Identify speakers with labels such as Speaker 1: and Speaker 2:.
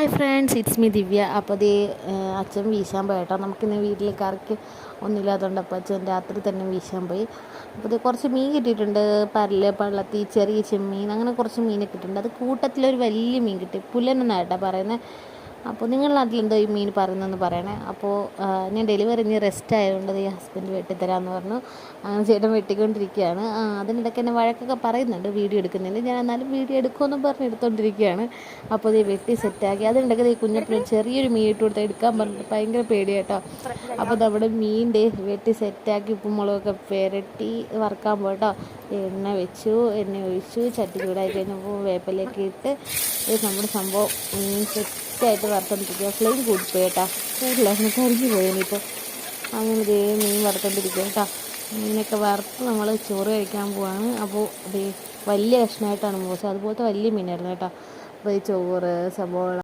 Speaker 1: Hi friends, it's me ദിവ്യ. അപ്പോൾ ദേ അച്ഛൻ വീശാൻ പോയി കേട്ടോ. നമുക്കിന്ന് വീട്ടിൽ കറിക്ക് ഒന്നുമില്ലാത്തതുകൊണ്ട് അപ്പോൾ അച്ഛൻ രാത്രി തന്നെ വീശാൻ പോയി. അപ്പോൾ ഇത് കുറച്ച് മീൻ കിട്ടിയിട്ടുണ്ട്. പരല്, പള്ളത്തി, ചെറിയ ചെമ്മീൻ, അങ്ങനെ കുറച്ച് മീനൊക്കെ കിട്ടിയിട്ടുണ്ട്. അത് കൂട്ടത്തിലൊരു വലിയ മീൻ കിട്ടി. പുല്ലനെന്നാണ് കേട്ടോ പറയുന്നത്. അപ്പോൾ നിങ്ങളുടെ നാട്ടിലെന്തോ ഈ മീൻ പറയുന്നതെന്ന് പറയണേ. അപ്പോൾ ഞാൻ ഡെലിവറി ഇനി റെസ്റ്റ് ആയതുകൊണ്ട് ഈ ഹസ്ബൻഡ് വെട്ടിത്തരാമെന്ന് പറഞ്ഞു. അങ്ങനെ ചേട്ടൻ വെട്ടിക്കൊണ്ടിരിക്കുകയാണ്. അതിനിടയ്ക്ക് എന്നെ വഴക്കൊക്കെ പറയുന്നുണ്ട് വീഡിയോ എടുക്കുന്നതിന്. ഞാൻ എന്നാലും വീഡിയോ എടുക്കുമെന്ന് പറഞ്ഞ് എടുത്തുകൊണ്ടിരിക്കുകയാണ്. അപ്പോൾ ഇത് വെട്ടി സെറ്റാക്കി. അതിനിടയ്ക്ക് ഈ കുഞ്ഞപ്പിന് ചെറിയൊരു മീൻ ഇട്ട് കൊടുത്താൽ എടുക്കാൻ പറഞ്ഞിട്ട് ഭയങ്കര പേടിയാട്ടോ. അപ്പോൾ നമ്മുടെ മീൻ്റെ വെട്ടി സെറ്റാക്കി ഉപ്പും മുളകൊക്കെ പുരട്ടി വറുക്കാൻ പോയിട്ടോ. എണ്ണ വെച്ചു, എണ്ണ ഒഴിച്ചു, ചട്ടി ചൂടായി കഴിഞ്ഞപ്പോൾ വേപ്പിലയൊക്കെ ഇട്ട് നമ്മുടെ സംഭവം മീൻ സെറ്റായിട്ട് വറുത്തോണ്ടിരിക്കുക. ഫ്ലെയിം കൂടിപ്പോയി കേട്ടോ. കൂടുതലായിരുന്നു, കരിഞ്ഞു പോയതിനിപ്പോൾ. അങ്ങനെ ദേ മീൻ വറുത്തോണ്ടിരിക്കുക കേട്ടോ. മീനൊക്കെ വറുത്ത് നമ്മൾ ചോറ് കഴിക്കാൻ പോവാണ്. അപ്പോൾ ദേ വലിയ കഷ്ണമായിട്ടാണ് മോശം, അതുപോലത്തെ വലിയ മീനായിരുന്നു കേട്ടോ. അപ്പോൾ ഈ ചോറ്, സബോള,